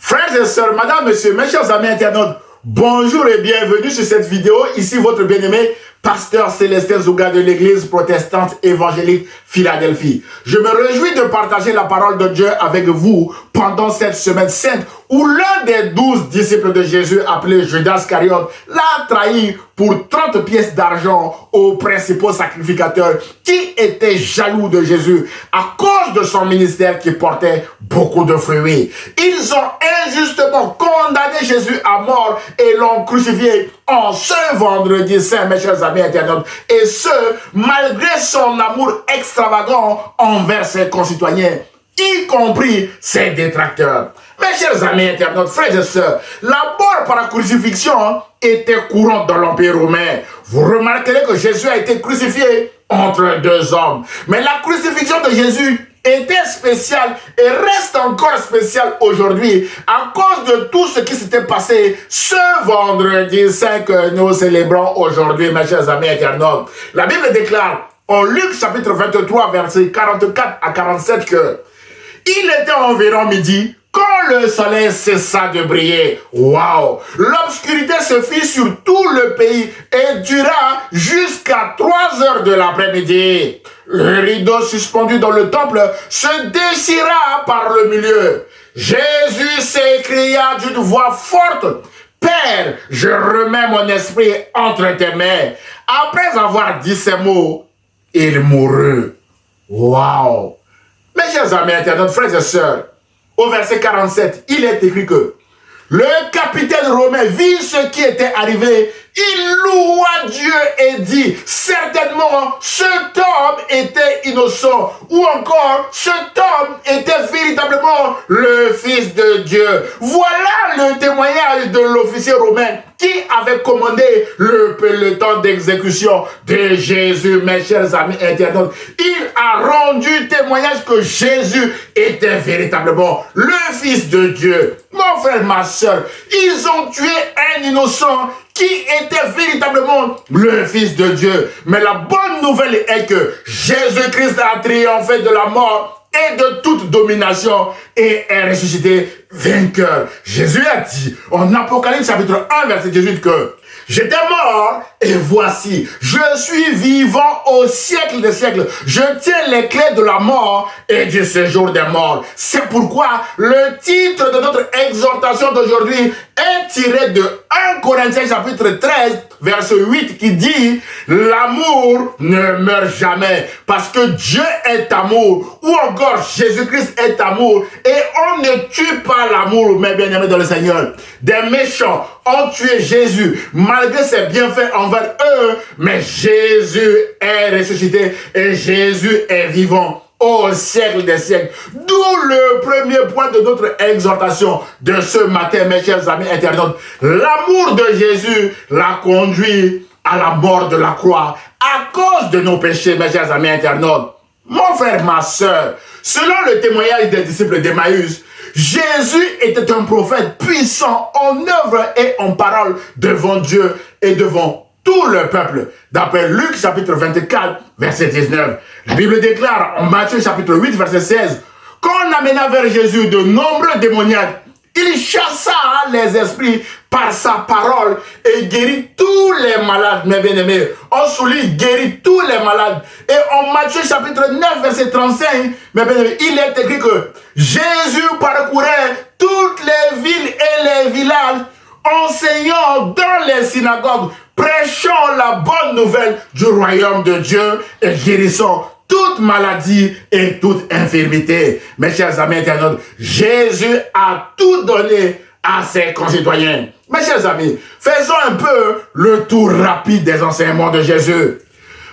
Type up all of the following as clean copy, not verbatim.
Frères et sœurs, madame, monsieur, mes chers amis internautes, bonjour et bienvenue sur cette vidéo. Ici votre bien-aimé, pasteur Célestin Zouga de l'église protestante évangélique Philadelphie. Je me réjouis de partager la parole de Dieu avec vous pendant cette semaine sainte où l'un des 12 disciples de Jésus, appelé Judas Iscariote, l'a trahi pour 30 pièces d'argent aux principaux sacrificateurs qui étaient jaloux de Jésus à cause de son ministère qui portait beaucoup de fruits. Ils ont injustement condamné Jésus à mort et l'ont crucifié en ce vendredi saint, mes chers amis internautes, et ce, malgré son amour extravagant envers ses concitoyens, y compris ses détracteurs. Mes chers amis internautes, frères et sœurs, la mort par la crucifixion était courante dans l'Empire romain. Vous remarquerez que Jésus a été crucifié entre deux hommes. Mais la crucifixion de Jésus était spéciale et reste encore spéciale aujourd'hui à cause de tout ce qui s'était passé ce vendredi saint que nous célébrons aujourd'hui, mes chers amis internautes. La Bible déclare en Luc chapitre 23, versets 44 à 47 que il était environ midi quand le soleil cessa de briller. Waouh! L'obscurité se fit sur tout le pays et dura jusqu'à 3 heures de l'après-midi. Le rideau suspendu dans le temple se déchira par le milieu. Jésus s'écria d'une voix forte: Père, je remets mon esprit entre tes mains. Après avoir dit ces mots, il mourut. Waouh! Mes chers amis internautes, frères et sœurs, au verset 47, il est écrit que le capitaine romain vit ce qui était arrivé. Il loua Dieu et dit: certainement, cet homme était innocent. Ou encore, cet homme était véritablement le Fils de Dieu. Voilà le témoignage de l'officier romain qui avait commandé le peloton d'exécution de Jésus, mes chers amis internautes. Il a rendu témoignage que Jésus était véritablement le Fils de Dieu. Mon frère, ma soeur, ils ont tué un innocent qui était véritablement le Fils de Dieu. Mais la bonne nouvelle est que Jésus-Christ a triomphé de la mort et de toute domination et est ressuscité vainqueur. Jésus a dit en Apocalypse chapitre 1 verset 18 que j'étais mort et voici, je suis vivant au siècle des siècles. Je tiens les clés de la mort et du séjour des morts. C'est pourquoi le titre de notre exhortation d'aujourd'hui est tiré de 1 Corinthiens chapitre 13 verset 8 qui dit: l'amour ne meurt jamais parce que Dieu est amour, ou encore Jésus-Christ est amour et on ne tue pas l'amour, mes bien-aimés dans le Seigneur. Des méchants ont tué Jésus malgré ses bienfaits envers eux, mais Jésus est ressuscité et Jésus est vivant au siècle des siècles. D'où le premier point de notre exhortation de ce matin, mes chers amis internautes. L'amour de Jésus l'a conduit à la mort de la croix à cause de nos péchés, mes chers amis internautes. Mon frère, ma soeur, selon le témoignage des disciples d'Emmaüs, Jésus était un prophète puissant en œuvre et en parole devant Dieu et devant tout le peuple. D'après Luc chapitre 24, verset 19. La Bible déclare en Matthieu chapitre 8, verset 16, qu'on amena vers Jésus de nombreux démoniaques, il chassa les esprits par sa parole et guérit tous les malades, mes bien-aimés. On souligne guérit tous les malades. Et en Matthieu chapitre 9, verset 35, mes bien-aimés, il est écrit que Jésus parcourait toutes les villes et les villages, enseignant dans les synagogues, prêchant la bonne nouvelle du royaume de Dieu et guérissant toute maladie et toute infirmité. Mes chers amis internautes, Jésus a tout donné à ses concitoyens. Mes chers amis, faisons un peu le tour rapide des enseignements de Jésus.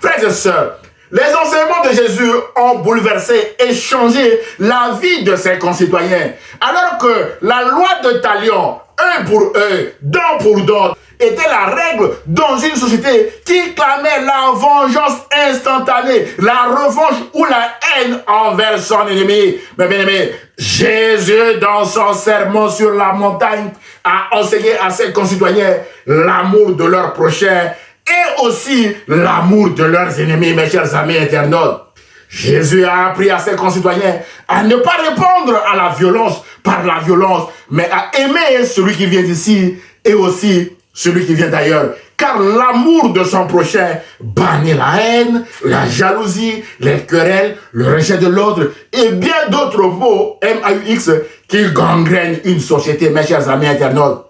Frères et sœurs, les enseignements de Jésus ont bouleversé et changé la vie de ses concitoyens. Alors que la loi de Talion, un pour eux, don pour d'autres, était la règle dans une société qui clamait la vengeance instantanée, la revanche ou la haine envers son ennemi. Mais bien aimé, Jésus, dans son sermon sur la montagne, a enseigné à ses concitoyens l'amour de leur prochain et aussi l'amour de leurs ennemis, mes chers amis internautes. Jésus a appris à ses concitoyens à ne pas répondre à la violence par la violence, mais à aimer celui qui vient d'ici et aussi celui qui vient d'ailleurs. Car l'amour de son prochain bannit la haine, la jalousie, les querelles, le rejet de l'autre et bien d'autres mots, M-A-U-X, qui gangrènent une société, mes chers amis internautes.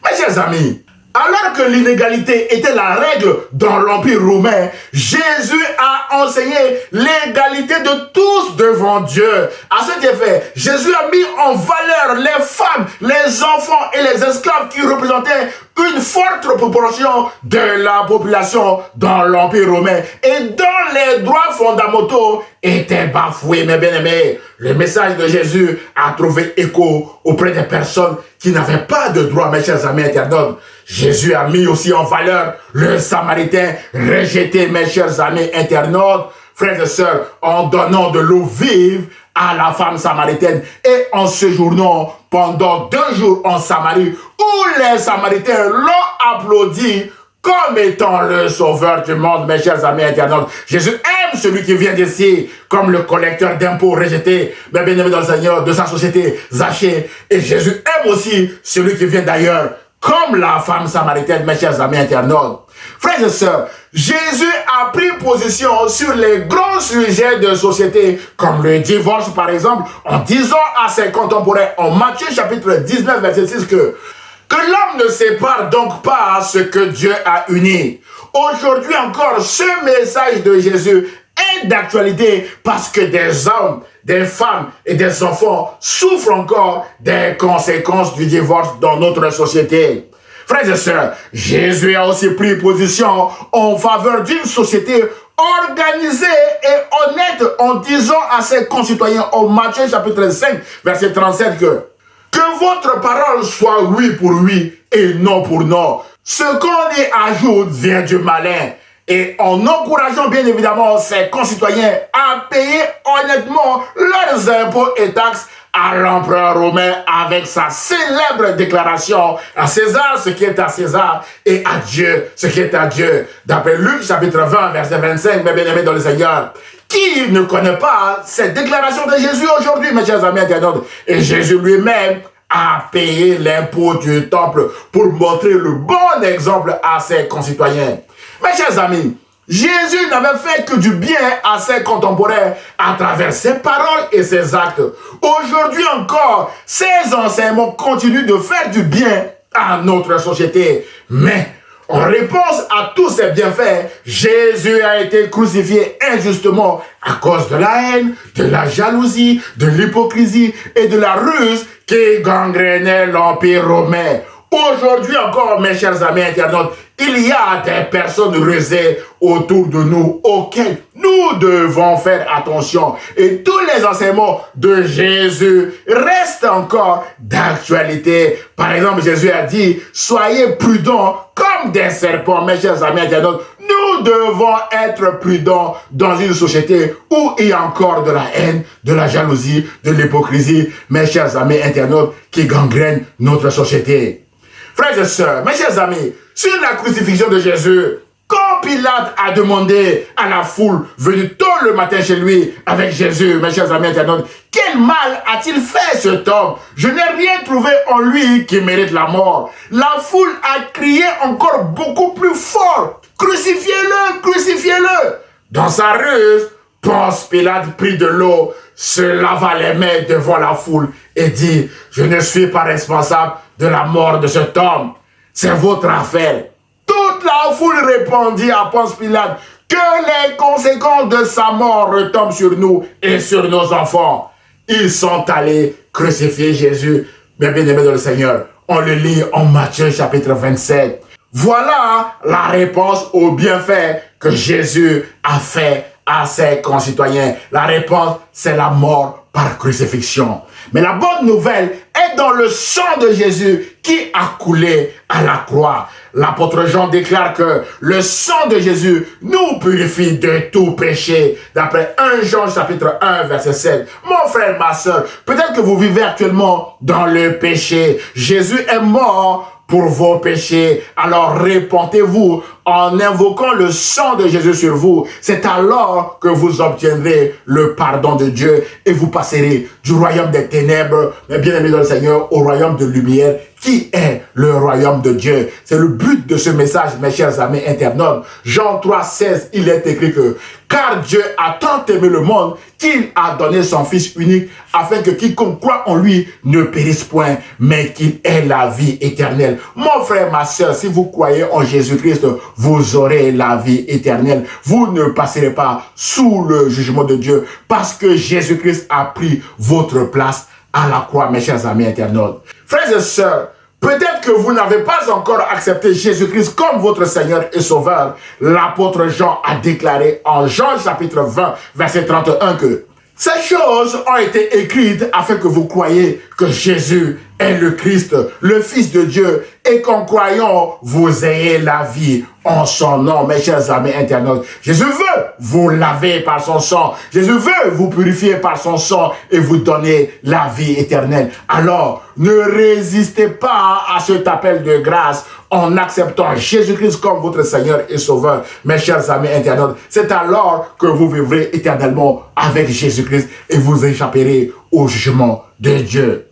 Mes chers amis, alors que l'inégalité était la règle dans l'Empire romain, Jésus a enseigné l'égalité de tous devant Dieu. À cet effet, Jésus a mis en valeur les femmes, les enfants et les esclaves qui représentaient une forte proportion de la population dans l'Empire romain et dont les droits fondamentaux étaient bafoués, mes bien-aimés. Le message de Jésus a trouvé écho auprès des personnes qui n'avaient pas de droits, mes chers amis internautes. Jésus a mis aussi en valeur le Samaritain rejeté, mes chers amis internautes, frères et sœurs, en donnant de l'eau vive à la femme samaritaine et en séjournant pendant 2 jours en Samarie, où les Samaritains l'ont applaudi comme étant le sauveur du monde, mes chers amis internautes. Jésus aime celui qui vient d'ici, comme le collecteur d'impôts rejeté, mais bien-aimé dans le Seigneur, de sa société, Zachée. Et Jésus aime aussi celui qui vient d'ailleurs, comme la femme samaritaine, mes chers amis internautes. Frères et sœurs, Jésus a pris position sur les grands sujets de société, comme le divorce par exemple, en disant à ses contemporains, en Matthieu chapitre 19, verset 6, que l'homme ne sépare donc pas ce que Dieu a uni. Aujourd'hui encore, ce message de Jésus est d'actualité parce que des hommes, des femmes et des enfants souffrent encore des conséquences du divorce dans notre société. Frères et sœurs, Jésus a aussi pris position en faveur d'une société organisée et honnête en disant à ses concitoyens au Matthieu chapitre 5, verset 37 que votre parole soit oui pour oui et non pour non. Ce qu'on y ajoute vient du malin. Et en encourageant bien évidemment ses concitoyens à payer honnêtement leurs impôts et taxes à l'empereur romain avec sa célèbre déclaration à César ce qui est à César et à Dieu ce qui est à Dieu. D'après Luc chapitre 20 verset 25, mes bien-aimés dans le Seigneur. Qui ne connaît pas cette déclaration de Jésus aujourd'hui, mes chers amis internautes? Et Jésus lui-même a payé l'impôt du temple pour montrer le bon exemple à ses concitoyens. Mes chers amis, Jésus n'avait fait que du bien à ses contemporains à travers ses paroles et ses actes. Aujourd'hui encore, ses enseignements continuent de faire du bien à notre société. Mais en réponse à tous ces bienfaits, Jésus a été crucifié injustement à cause de la haine, de la jalousie, de l'hypocrisie et de la ruse qui gangrénait l'Empire romain. Aujourd'hui encore, mes chers amis internautes, il y a des personnes rusées autour de nous auxquelles nous devons faire attention. Et tous les enseignements de Jésus restent encore d'actualité. Par exemple, Jésus a dit, soyez prudents comme des serpents, mes chers amis internautes. Nous devons être prudents dans une société où il y a encore de la haine, de la jalousie, de l'hypocrisie, mes chers amis internautes, qui gangrènent notre société. Frères et sœurs, mes chers amis, sur la crucifixion de Jésus, quand Pilate a demandé à la foule venue tôt le matin chez lui avec Jésus, mes chers amis internautes, quel mal a-t-il fait cet homme? Je n'ai rien trouvé en lui qui mérite la mort. La foule a crié encore beaucoup plus fort. Crucifiez-le, crucifiez-le. Dans sa ruse, Ponce Pilate prit de l'eau, se lava les mains devant la foule et dit, je ne suis pas responsable de la mort de cet homme. C'est votre affaire. Toute la foule répondit à Ponce Pilate que les conséquences de sa mort retombent sur nous et sur nos enfants. Ils sont allés crucifier Jésus. Mais bien aimé dans le Seigneur, on le lit en Matthieu chapitre 27. Voilà la réponse au bienfait que Jésus a fait à ses concitoyens. La réponse, c'est la mort par crucifixion. Mais la bonne nouvelle est dans le sang de Jésus qui a coulé à la croix. L'apôtre Jean déclare que le sang de Jésus nous purifie de tout péché. D'après 1 Jean chapitre 1 verset 7. Mon frère, ma soeur, peut-être que vous vivez actuellement dans le péché. Jésus est mort pour vos péchés. Alors répentez-vous en invoquant le sang de Jésus sur vous. C'est alors que vous obtiendrez le pardon de Dieu et vous passerez du royaume des ténèbres, mes bien-aimés dans le Seigneur, au royaume de lumière, qui est le royaume de Dieu. C'est le but de ce message, mes chers amis internautes. Jean 3,16, il est écrit que « Car Dieu a tant aimé le monde qu'il a donné son Fils unique, afin que quiconque croit en lui ne périsse point, mais qu'il ait la vie éternelle. » Mon frère, ma soeur, si vous croyez en Jésus-Christ, vous aurez la vie éternelle. Vous ne passerez pas sous le jugement de Dieu, parce que Jésus-Christ a pris votre place à la croix, mes chers amis internautes. Frères et sœurs, peut-être que vous n'avez pas encore accepté Jésus-Christ comme votre Seigneur et Sauveur. L'apôtre Jean a déclaré en Jean chapitre 20, verset 31 que ces choses ont été écrites afin que vous croyiez que Jésus est le Christ, le Fils de Dieu, et qu'en croyant, vous ayez la vie en son nom, mes chers amis internautes. Jésus veut vous laver par son sang. Jésus veut vous purifier par son sang et vous donner la vie éternelle. Alors, ne résistez pas à cet appel de grâce en acceptant Jésus-Christ comme votre Seigneur et Sauveur, mes chers amis internautes. C'est alors que vous vivrez éternellement avec Jésus-Christ et vous échapperez au jugement de Dieu.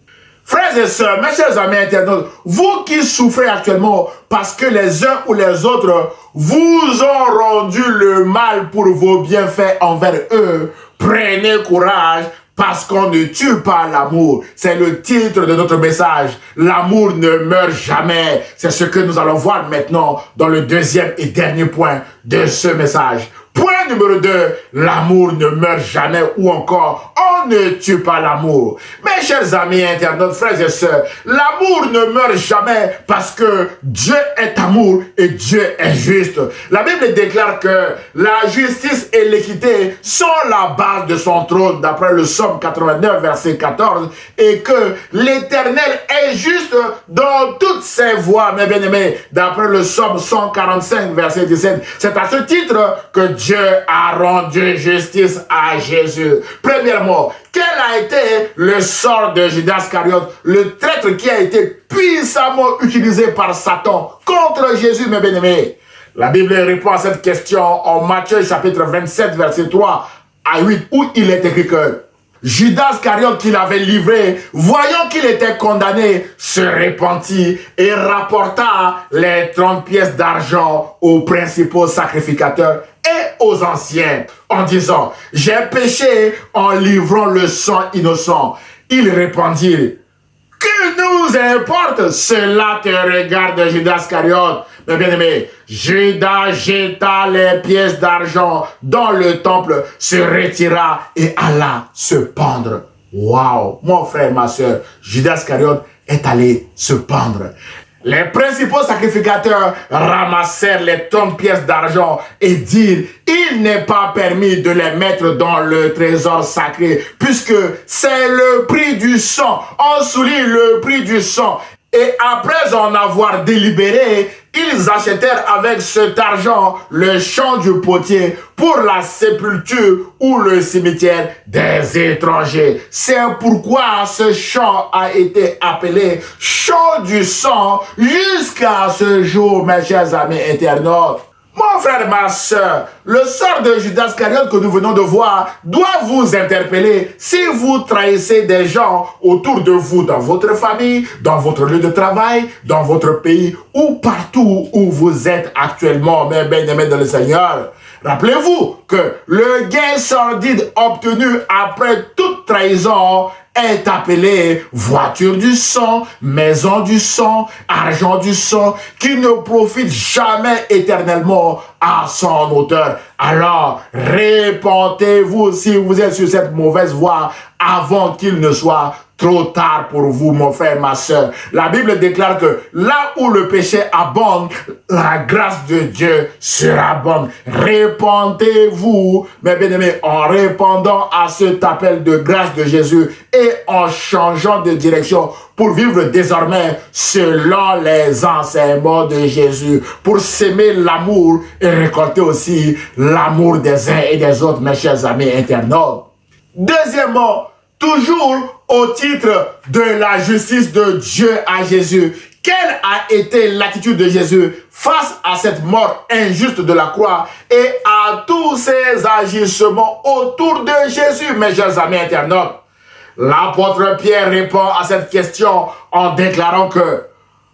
Frères et sœurs, mes chers amis internautes, vous qui souffrez actuellement parce que les uns ou les autres vous ont rendu le mal pour vos bienfaits envers eux, prenez courage parce qu'on ne tue pas l'amour. C'est le titre de notre message. L'amour ne meurt jamais. C'est ce que nous allons voir maintenant dans le deuxième et dernier point de ce message. Point numéro 2, l'amour ne meurt jamais ou encore, on ne tue pas l'amour. Mes chers amis internautes, frères et sœurs, l'amour ne meurt jamais parce que Dieu est amour et Dieu est juste. La Bible déclare que la justice et l'équité sont la base de son trône, d'après le Psaume 89, verset 14, et que l'Éternel est juste dans toutes ses voies, mes bien-aimés, d'après le Psaume 145, verset 17. C'est à ce titre que Dieu a rendu justice à Jésus. Premièrement, quel a été le sort de Judas Iscariote, le traître qui a été puissamment utilisé par Satan contre Jésus, mes bien-aimés? La Bible répond à cette question en Matthieu chapitre 27, verset 3 à 8, où il est écrit que Judas Iscariote, qui l'avait livré, voyant qu'il était condamné, se repentit et rapporta les 30 pièces d'argent aux principaux sacrificateurs et aux anciens, en disant, « J'ai péché en livrant le sang innocent. » Ils répondirent, « Que nous importe, cela te regarde, Judas Iscariote. » Mais bien aimé, Judas jeta les pièces d'argent dans le temple, se retira et alla se pendre. Waouh, mon frère, ma soeur, Judas Iscariote est allé se pendre. Les principaux sacrificateurs ramassèrent les 30 pièces d'argent et dirent, il n'est pas permis de les mettre dans le trésor sacré, puisque c'est le prix du sang. On souligne le prix du sang. Et après en avoir délibéré, ils achetèrent avec cet argent le champ du potier pour la sépulture ou le cimetière des étrangers. C'est pourquoi ce champ a été appelé champ du sang jusqu'à ce jour, mes chers amis internautes. Mon frère, ma soeur, le sort de Judas Iscariote que nous venons de voir doit vous interpeller si vous trahissez des gens autour de vous, dans votre famille, dans votre lieu de travail, dans votre pays ou partout où vous êtes actuellement, mes bien-aimés dans le Seigneur. Rappelez-vous que le gain sordide obtenu après toute trahison est appelé voiture du sang, maison du sang, argent du sang, qui ne profite jamais éternellement à son auteur. Alors, répentez-vous si vous êtes sur cette mauvaise voie avant qu'il ne soit trop tard pour vous, mon frère, ma soeur. La Bible déclare que là où le péché abonde, la grâce de Dieu surabonde. Répentez-vous, mes bien-aimés, en répondant à cet appel de grâce de Jésus et en changeant de direction pour vivre désormais selon les enseignements de Jésus, pour s'aimer l'amour et récolter aussi l'amour des uns et des autres, mes chers amis internautes. Deuxièmement, toujours au titre de la justice de Dieu à Jésus, Quelle a été l'attitude de Jésus face à cette mort injuste de la croix et à tous ces agissements autour de Jésus, mes chers amis internautes? L'apôtre Pierre répond à cette question en déclarant que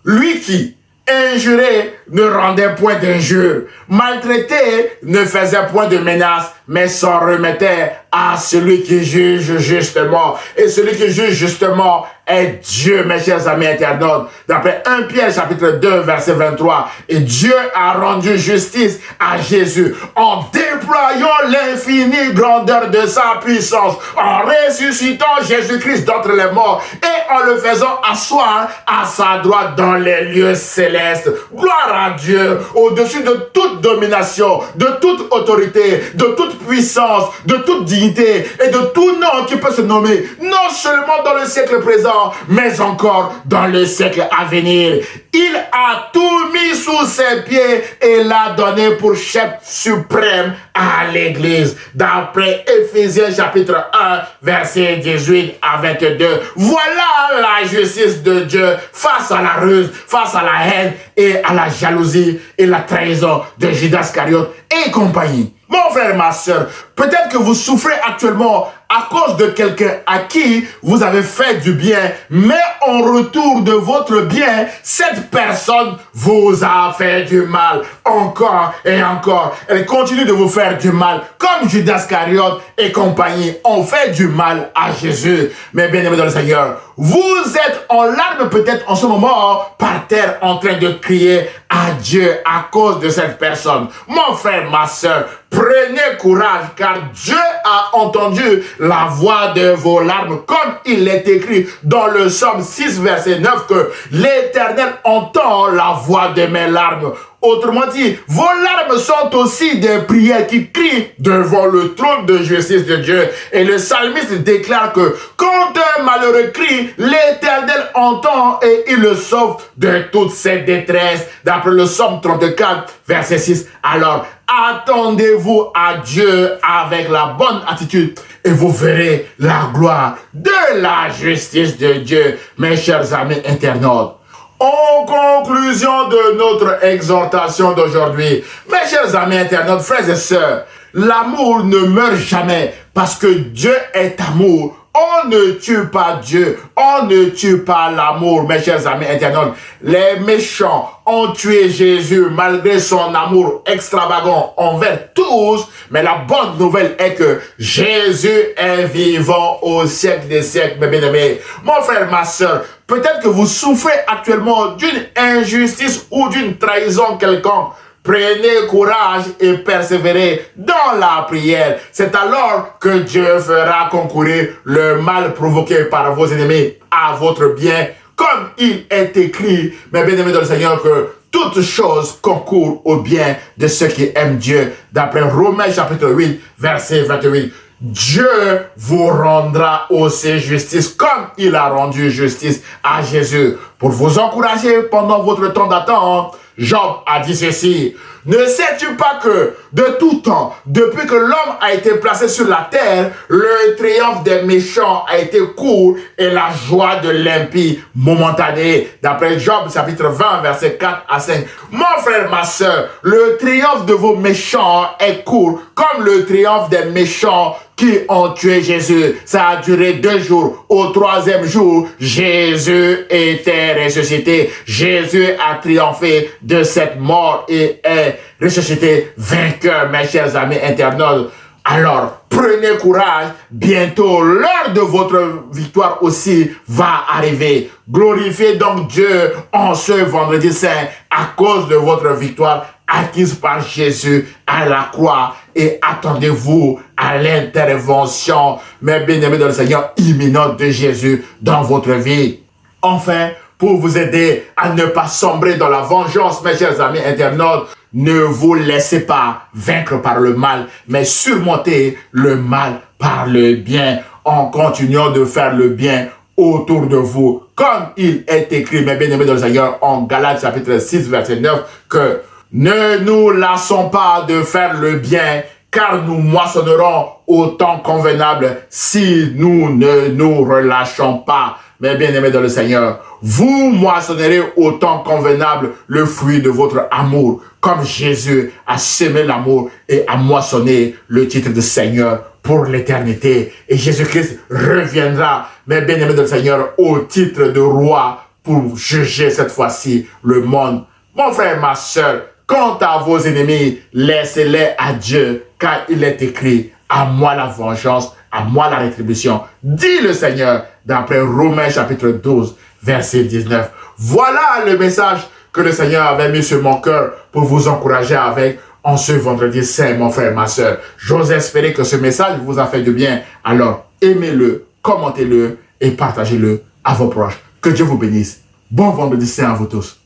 lui qui, injuré, ne rendait point d'injure, maltraité, ne faisait point de menaces, mais s'en remettait à celui qui juge justement. Et celui qui juge justement est Dieu, mes chers amis internautes. D'après 1 Pierre chapitre 2, verset 23, et Dieu a rendu justice à Jésus en déployant l'infinie grandeur de sa puissance, en ressuscitant Jésus-Christ d'entre les morts et en le faisant asseoir à sa droite dans les lieux célestes. Gloire à Dieu, au-dessus de toute domination, de toute autorité, de toute puissance, de toute dignité et de tout nom qui peut se nommer, non seulement dans le siècle présent, mais encore dans le siècle à venir. Il a tout mis sous ses pieds et l'a donné pour chef suprême à l'Église. D'après Éphésiens chapitre 1, verset 18 à 22. Voilà la justice de Dieu face à la ruse, face à la haine et à la jalousie et la trahison de Judas Iscariote et compagnie. Mon frère, ma soeur, peut-être que vous souffrez actuellement à cause de quelqu'un à qui vous avez fait du bien, mais en retour de votre bien, cette personne vous a fait du mal. Encore et encore. Elle continue de vous faire du mal, comme Judas Iscariote et compagnie ont fait du mal à Jésus. Mais bien aimé dans le Seigneur, vous êtes en larmes peut-être en ce moment par terre en train de crier à Dieu à cause de cette personne. Mon frère, ma soeur, prenez courage car Dieu a entendu la voix de vos larmes comme il est écrit dans le Psaume 6 verset 9 que l'Éternel entend la voix de mes larmes. Autrement dit, vos larmes sont aussi des prières qui crient devant le trône de justice de Dieu. Et le psalmiste déclare que quand un malheureux crie, l'Éternel entend et il le sauve de toutes ses détresses. D'après le Psaume 34, verset 6. Alors, attendez-vous à Dieu avec la bonne attitude et vous verrez la gloire de la justice de Dieu, mes chers amis internautes. En conclusion de notre exhortation d'aujourd'hui, mes chers amis internautes, frères et sœurs, l'amour ne meurt jamais parce que Dieu est amour. On ne tue pas Dieu, on ne tue pas l'amour, mes chers amis internautes. Les méchants ont tué Jésus malgré son amour extravagant envers tous, mais la bonne nouvelle est que Jésus est vivant au siècle des siècles, mes bien-aimés. Mon frère, ma soeur, peut-être que vous souffrez actuellement d'une injustice ou d'une trahison quelconque. Prenez courage et persévérez dans la prière. C'est alors que Dieu fera concourir le mal provoqué par vos ennemis à votre bien, comme il est écrit, mes bien-aimés dans le Seigneur, que toutes choses concourent au bien de ceux qui aiment Dieu. D'après Romains chapitre 8, verset 28. Dieu vous rendra aussi justice comme il a rendu justice à Jésus. Pour vous encourager pendant votre temps d'attente, Job a dit ceci: ne sais-tu pas que de tout temps, depuis que l'homme a été placé sur la terre, le triomphe des méchants a été court et la joie de l'impie momentanée? D'après Job chapitre 20 verset 4 à 5. Mon frère, ma soeur, le triomphe de vos méchants est court comme le triomphe des méchants qui ont tué Jésus. Ça a duré 2 jours. Au 3e jour, Jésus était ressuscité. Jésus a triomphé de cette mort et est ressuscité vainqueur, mes chers amis internautes. Alors, prenez courage. Bientôt, l'heure de votre victoire aussi va arriver. Glorifiez donc Dieu en ce vendredi saint à cause de votre victoire acquise par Jésus à la croix et attendez-vous à l'intervention, mes bien-aimés dans le Seigneur, imminente de Jésus dans votre vie. Enfin, pour vous aider à ne pas sombrer dans la vengeance, mes chers amis internautes, ne vous laissez pas vaincre par le mal, mais surmontez le mal par le bien en continuant de faire le bien autour de vous. Comme il est écrit, mes bien-aimés dans le Seigneur, en Galates chapitre 6, verset 9, que ne nous lassons pas de faire le bien, car nous moissonnerons au temps convenable si nous ne nous relâchons pas. mes bien-aimés dans le Seigneur, vous moissonnerez au temps convenable le fruit de votre amour, comme Jésus a semé l'amour et a moissonné le titre de Seigneur pour l'éternité. Et Jésus-Christ reviendra, mes bien-aimés dans le Seigneur, au titre de roi pour juger cette fois-ci le monde. Mon frère, ma soeur, quant à vos ennemis, laissez-les à Dieu, car il est écrit, à moi la vengeance, à moi la rétribution, dit le Seigneur, d'après Romains chapitre 12, verset 19. Voilà le message que le Seigneur avait mis sur mon cœur pour vous encourager avec en ce vendredi saint, mon frère, ma soeur. J'ose espérer que ce message vous a fait du bien. Alors, aimez-le, commentez-le et partagez-le à vos proches. Que Dieu vous bénisse. Bon vendredi saint à vous tous.